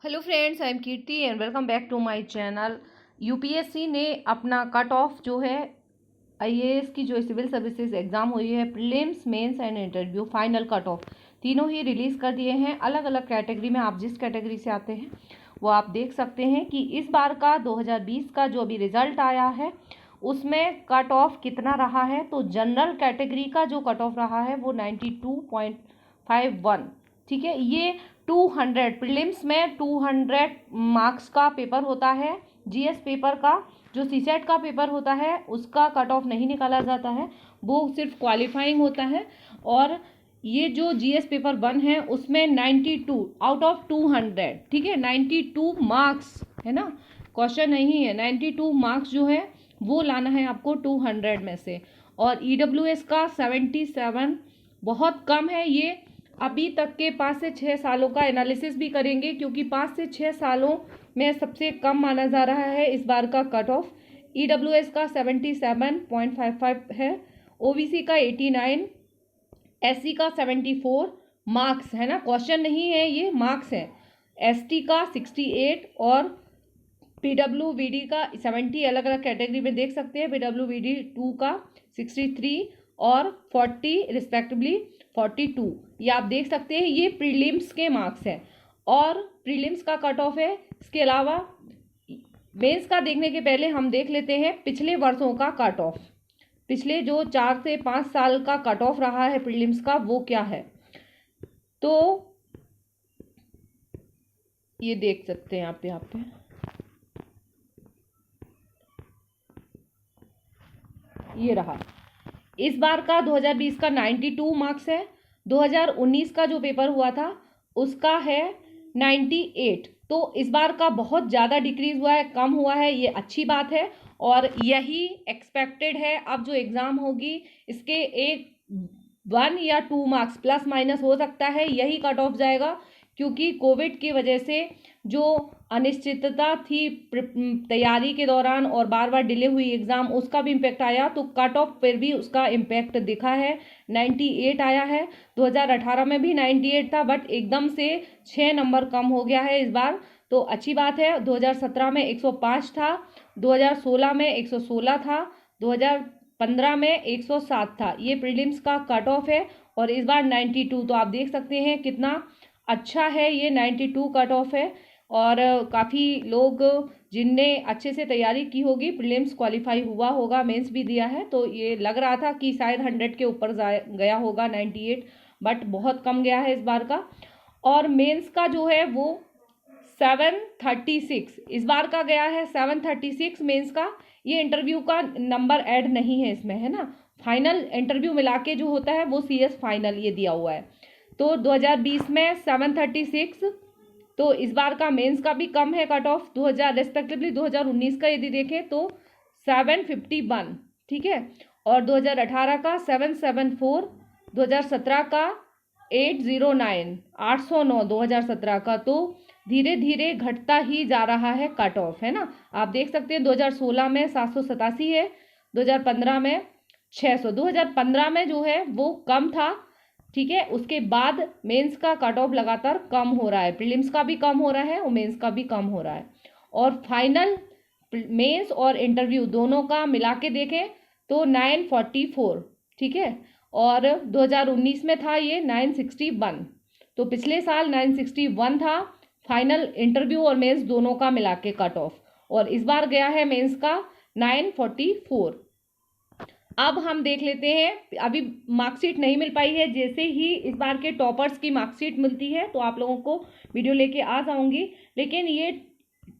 Hello friends, I am Kirti and welcome back to my channel. UPSC ने अपना cut off जो है IAS की जो सिविल सर्विसेज एग्जाम हुई है, prelims, mains and interview, final cut off तीनों ही रिलीज़ कर दिए हैं। अलग अलग कैटेगरी में आप जिस कैटेगरी से आते हैं वो आप देख सकते हैं कि इस बार का 2020 का जो अभी रिजल्ट आया है उसमें कट ऑफ कितना रहा है। तो जनरल कैटेगरी का जो कट ऑफ रहा है वो 92.51, ठीक है। ये 200 प्रीलिम्स में 200 मार्क्स का पेपर होता है। जीएस पेपर का जो सीसेट का पेपर होता है उसका कट ऑफ नहीं निकाला जाता है, वो सिर्फ क्वालिफाइंग होता है। और ये जो जीएस पेपर 1 है उसमें 92 आउट ऑफ 200, ठीक है, 92 मार्क्स है ना, क्वेश्चन नहीं है। 92 मार्क्स जो है वो लाना है आपको 200 में से। और ईडब्ल्यूएस का 77 बहुत कम है। ये अभी तक के 5 से 6 सालों का एनालिसिस भी करेंगे, क्योंकि 5 से 6 सालों में सबसे कम माना जा रहा है इस बार का कट ऑफ। ईडब्ल्यूएस का 77.55 है, ओबीसी का 89, एससी का 74 मार्क्स है ना, क्वेश्चन नहीं है, ये मार्क्स है। एसटी का 68 और पीडब्ल्यूबीडी का 70, अलग अलग कैटेगरी में देख सकते हैं। पीडब्ल्यूबीडी 2 का 63 और 40 रिस्पेक्टिवली 42, ये आप देख सकते हैं। ये प्रीलिम्स के मार्क्स हैं और प्रीलिम्स का कट ऑफ है। इसके अलावा मेंस का देखने के पहले हम देख लेते हैं पिछले वर्षों का कट ऑफ। पिछले जो 4 से 5 साल का कट ऑफ रहा है प्रीलिम्स का वो क्या है, तो ये देख सकते हैं आप यहाँ पे। ये रहा इस बार का 2020 का 92 मार्क्स है। 2019 का जो पेपर हुआ था उसका है 98। तो इस बार का बहुत ज़्यादा डिक्रीज हुआ है, कम हुआ है, ये अच्छी बात है और यही एक्सपेक्टेड है। अब जो एग्ज़ाम होगी इसके एक 1 या 2 मार्क्स प्लस माइनस हो सकता है, यही कट ऑफ जाएगा, क्योंकि कोविड की वजह से जो अनिश्चितता थी तैयारी के दौरान और बार बार डिले हुई एग्ज़ाम, उसका भी इम्पैक्ट आया। तो कट ऑफ पर भी उसका इम्पैक्ट दिखा है, 98 आया है। 2018 में भी 98 था, बट एकदम से 6 नंबर कम हो गया है इस बार, तो अच्छी बात है। 2017 में 105 था, 2016 में 116 था, 2015 में 107 था। ये प्रीलिम्स का कट ऑफ है और इस बार 92। तो आप देख सकते हैं कितना अच्छा है, ये 92 कट ऑफ है। और काफ़ी लोग जिनने अच्छे से तैयारी की होगी, प्रीलिम्स क्वालिफाई हुआ होगा, मेंस भी दिया है, तो ये लग रहा था कि शायद 100 के ऊपर गया होगा 98, बट बहुत कम गया है इस बार का। और मेंस का जो है वो 736 इस बार का गया है, 736 मेंस का। ये इंटरव्यू का नंबर ऐड नहीं है इसमें, है ना। फाइनल इंटरव्यू मिला के जो होता है वो CS फाइनल ये दिया हुआ है। तो 2020 में 736, तो इस बार का मेंस का भी कम है कट ऑफ। 2000 रेस्पेक्टिवली 2019 का यदि देखें तो 751, ठीक है, और 2018 का 774, 2017 का 809, 809 2017 का। तो धीरे धीरे घटता ही जा रहा है कट ऑफ, है ना। आप देख सकते हैं 2016 में 787 है, 2015 में 600, 2015 में जो है वो कम था, ठीक है। उसके बाद मेंस का कट ऑफ लगातार कम हो रहा है, प्रीलिम्स का भी कम हो रहा है और मेंस का भी कम हो रहा है। और फाइनल मेंस और इंटरव्यू दोनों का मिला के देखें तो 944, ठीक है, और 2019 में था ये 961। तो पिछले साल 961 था फाइनल इंटरव्यू और मेंस दोनों का मिला के कट ऑफ, और इस बार गया है मेंस का 944। अब हम देख लेते हैं, अभी मार्कशीट नहीं मिल पाई है, जैसे ही इस बार के टॉपर्स की मार्कशीट मिलती है तो आप लोगों को वीडियो लेके आ जाऊंगी। लेकिन ये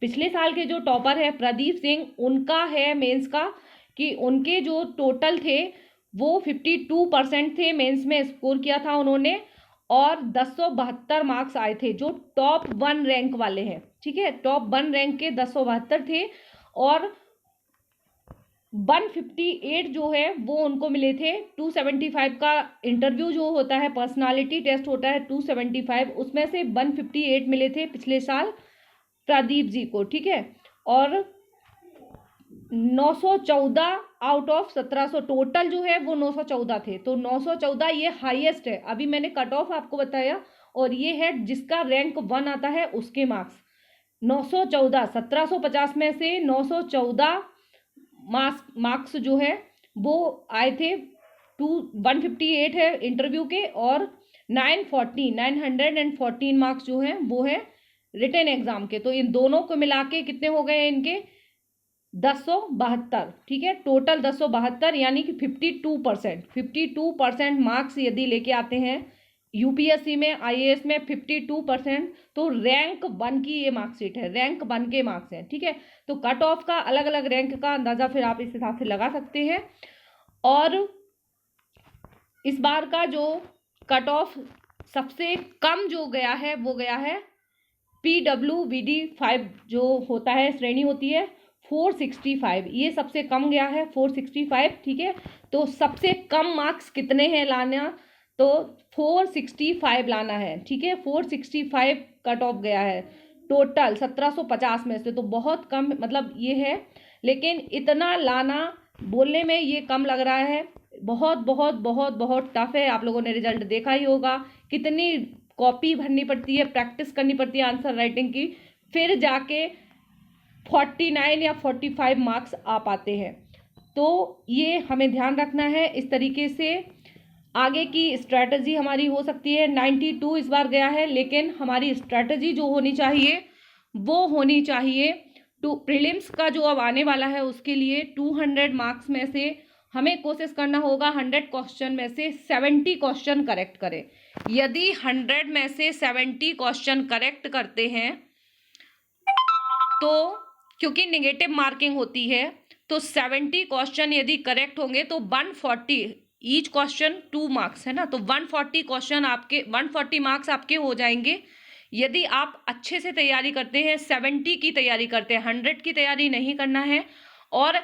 पिछले साल के जो टॉपर है प्रदीप सिंह, उनका है मेंस का कि उनके जो टोटल थे वो 52% थे, मेंस में स्कोर किया था उन्होंने, और 1072 मार्क्स आए थे, जो टॉप 1 रैंक वाले हैं, ठीक है। टॉप 1 रैंक के 1072 थे और 158 जो है वो उनको मिले थे। 275 का इंटरव्यू जो होता है, पर्सनालिटी टेस्ट होता है 275, उसमें से 158 मिले थे पिछले साल प्रदीप जी को, ठीक है। और 914 आउट ऑफ 1700 टोटल जो है वो 914 थे, तो 914 ये हाईएस्ट है। अभी मैंने कट ऑफ आपको बताया और ये है जिसका रैंक 1 आता है उसके मार्क्स। 914, 1750 में से 914 मार्क्स जो है वो आए थे। 158 है इंटरव्यू के, और 914 मार्क्स जो है वो है रिटन एग्जाम के। तो इन दोनों को मिला के कितने हो गए इनके 1072, ठीक है, टोटल 1072, यानी कि 52% मार्क्स यदि लेके आते हैं यूपीएससी में, आईएएस में 52%, तो रैंक 1 की ये मार्कशीट है, रैंक 1 के मार्क्स हैं, ठीक है। तो कट ऑफ का अलग अलग रैंक का अंदाजा फिर आप इस हिसाब से लगा सकते हैं। और इस बार का जो कट ऑफ सबसे कम जो गया है वो गया है PWBD 5 जो होता है, श्रेणी होती है 465, ये सबसे कम गया है 465, ठीक है। तो सबसे कम मार्क्स कितने हैं लाना, तो 465 लाना है, ठीक है। 465 कट ऑफ गया है टोटल 1750 में से, तो बहुत कम मतलब ये है। लेकिन इतना लाना बोलने में ये कम लग रहा है, बहुत बहुत बहुत बहुत टफ है। आप लोगों ने रिजल्ट देखा ही होगा, कितनी कॉपी भरनी पड़ती है, प्रैक्टिस करनी पड़ती है आंसर राइटिंग की, फिर जाके 49 या 45 मार्क्स आ पाते हैं। तो ये हमें ध्यान रखना है। इस तरीके से आगे की स्ट्रैटेजी हमारी हो सकती है। 92 इस बार गया है, लेकिन हमारी स्ट्रैटेजी जो होनी चाहिए वो होनी चाहिए प्रीलिम्स का जो अब आने वाला है उसके लिए 200 मार्क्स में से हमें कोशिश करना होगा 100 क्वेश्चन में से 70 क्वेश्चन करेक्ट करें। यदि 100 में से 70 क्वेश्चन करेक्ट करते हैं तो, क्योंकि नेगेटिव मार्किंग होती है, तो 70 क्वेश्चन यदि करेक्ट होंगे तो 140, ईच क्वेश्चन 2 मार्क्स है ना, तो 140 क्वेश्चन आपके 140 मार्क्स आपके हो जाएंगे। यदि आप अच्छे से तैयारी करते हैं, 70 की तैयारी करते हैं, 100 की तैयारी नहीं करना है। और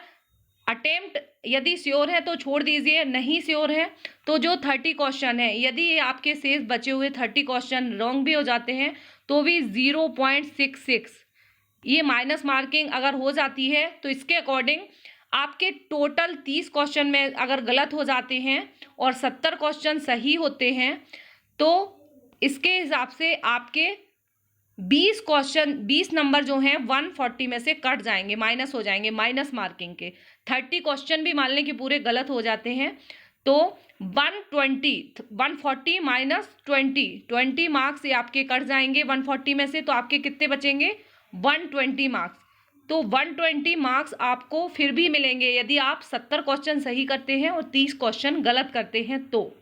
अटेम्प्ट यदि श्योर है तो छोड़ दीजिए, नहीं श्योर है तो जो 30 क्वेश्चन है, यदि ये आपके शेष बचे हुए 30 क्वेश्चन रॉन्ग भी हो जाते हैं तो भी 0.66 ये माइनस मार्किंग अगर हो जाती है, तो इसके अकॉर्डिंग आपके टोटल 30 क्वेश्चन में अगर गलत हो जाते हैं और 70 क्वेश्चन सही होते हैं, तो इसके हिसाब से आपके 20 नंबर जो हैं 140 में से कट जाएंगे, माइनस हो जाएंगे, माइनस मार्किंग के। 30 क्वेश्चन भी मान लें कि पूरे गलत हो जाते हैं तो 140 माइनस 20 मार्क्स ये आपके कट जाएंगे 140 में से, तो आपके कितने बचेंगे 120 मार्क्स। तो 120 मार्क्स आपको फिर भी मिलेंगे यदि आप 70 क्वेश्चन सही करते हैं और 30 क्वेश्चन गलत करते हैं। तो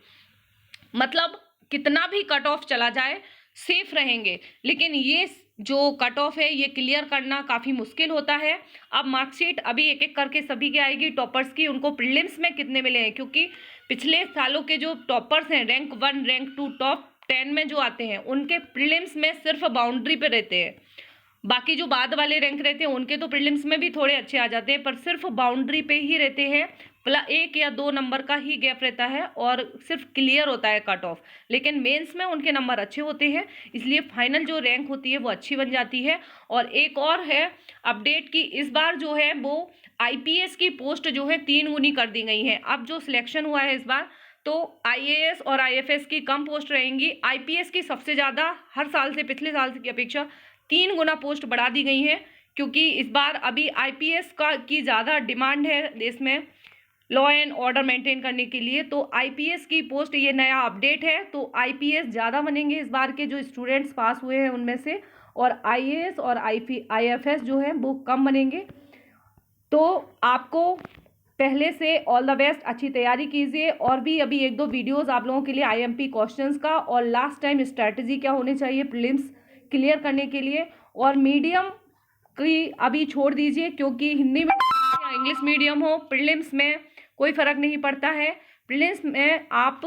मतलब कितना भी कट ऑफ चला जाए सेफ रहेंगे, लेकिन ये जो कट ऑफ है ये क्लियर करना काफ़ी मुश्किल होता है। अब मार्कशीट अभी एक एक करके सभी की आएगी, टॉपर्स की, उनको प्रीलिम्स में कितने मिले हैं, क्योंकि पिछले सालों के जो टॉपर्स हैं रैंक 1 रैंक 2 टॉप 10 में जो आते हैं उनके प्रीलिम्स में सिर्फ बाउंड्री पे रहते हैं। बाकी जो बाद वाले रैंक रहते हैं उनके तो प्रीलिम्स में भी थोड़े अच्छे आ जाते हैं, पर सिर्फ बाउंड्री पे ही रहते हैं, 1 या 2 नंबर का ही गैप रहता है और सिर्फ क्लियर होता है कट ऑफ। लेकिन मेंस में उनके नंबर अच्छे होते हैं, इसलिए फाइनल जो रैंक होती है वो अच्छी बन जाती है। और एक और है अपडेट की, इस बार जो है वो आईपीएस की पोस्ट जो है 3 गुनी कर दी गई है। अब जो सिलेक्शन हुआ है इस बार, तो आईएएस और आईएफएस की कम पोस्ट रहेंगी, आईपीएस की सबसे ज़्यादा हर साल से, पिछले साल की अपेक्षा 3 गुना पोस्ट बढ़ा दी गई है, क्योंकि इस बार अभी आईपीएस की ज़्यादा डिमांड है देश में लॉ एंड ऑर्डर मेंटेन करने के लिए। तो आईपीएस की पोस्ट, ये नया अपडेट है, तो आईपीएस ज़्यादा बनेंगे इस बार के जो स्टूडेंट्स पास हुए हैं उनमें से, और आईएएस और आईएफएस जो है वो कम बनेंगे। तो आपको पहले से ऑल द बेस्ट, अच्छी तैयारी कीजिए। और भी अभी 1-2 वीडियोस आप लोगों के लिए आईएमपी क्वेश्चंस का और लास्ट टाइम स्ट्रैटेजी क्या होनी चाहिए प्रीलिम्स क्लियर करने के लिए। और मीडियम की अभी छोड़ दीजिए, क्योंकि हिंदी में या इंग्लिश मीडियम हो, प्रीलिम्स में कोई फ़र्क नहीं पड़ता है। प्रीलिम्स में आप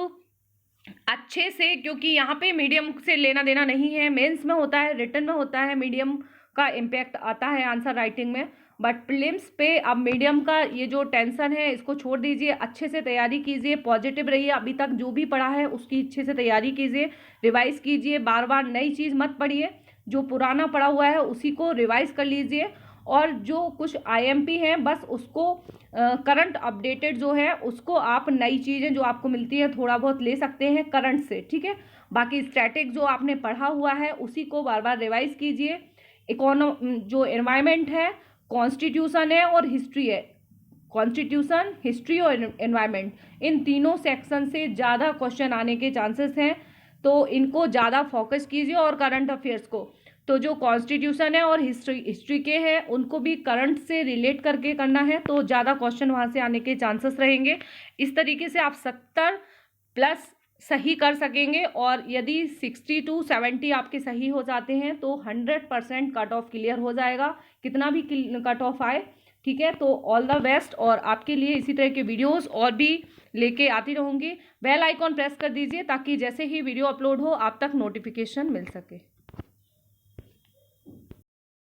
अच्छे से, क्योंकि यहाँ पे मीडियम से लेना देना नहीं है, मेंस में होता है, रिटन में होता है, मीडियम का इम्पैक्ट आता है आंसर राइटिंग में, बट प्रीलिम्स पे अब मीडियम का ये जो टेंशन है इसको छोड़ दीजिए, अच्छे से तैयारी कीजिए, पॉजिटिव रहिए, अभी तक जो भी पढ़ा है उसकी अच्छे से तैयारी कीजिए, रिवाइज़ कीजिए, बार बार नई चीज़ मत पढ़िए, जो पुराना पढ़ा हुआ है उसी को रिवाइज़ कर लीजिए। और जो कुछ आईएमपी हैं बस उसको करंट अपडेटेड जो है उसको आप नई चीज़ें जो आपको मिलती है थोड़ा बहुत ले सकते हैं करंट से, ठीक है। बाकी स्टैटिक जो आपने पढ़ा हुआ है उसी को बार बार रिवाइज़ कीजिए। जो एनवायरनमेंट है, कॉन्स्टिट्यूशन है और हिस्ट्री है। कॉन्स्टिट्यूशन, हिस्ट्री और एनवायरनमेंट, इन तीनों सेक्शन से ज़्यादा क्वेश्चन आने के चांसेस हैं, तो इनको ज़्यादा फोकस कीजिए। और करंट अफेयर्स को, तो जो कॉन्स्टिट्यूशन है और हिस्ट्री के हैं उनको भी करंट से रिलेट करके करना है, तो ज़्यादा क्वेश्चन वहाँ से आने के चांसेस रहेंगे। इस तरीके से आप 70+ सही कर सकेंगे, और यदि 60 to 70 आपके सही हो जाते हैं तो 100% कट ऑफ क्लियर हो जाएगा, कितना भी कट ऑफ आए। ठीक है, तो ऑल द बेस्ट, और आपके लिए इसी तरह के वीडियोस और भी लेके आती रहूँगी। बेल आइकॉन प्रेस कर दीजिए ताकि जैसे ही वीडियो अपलोड हो आप तक नोटिफिकेशन मिल सके।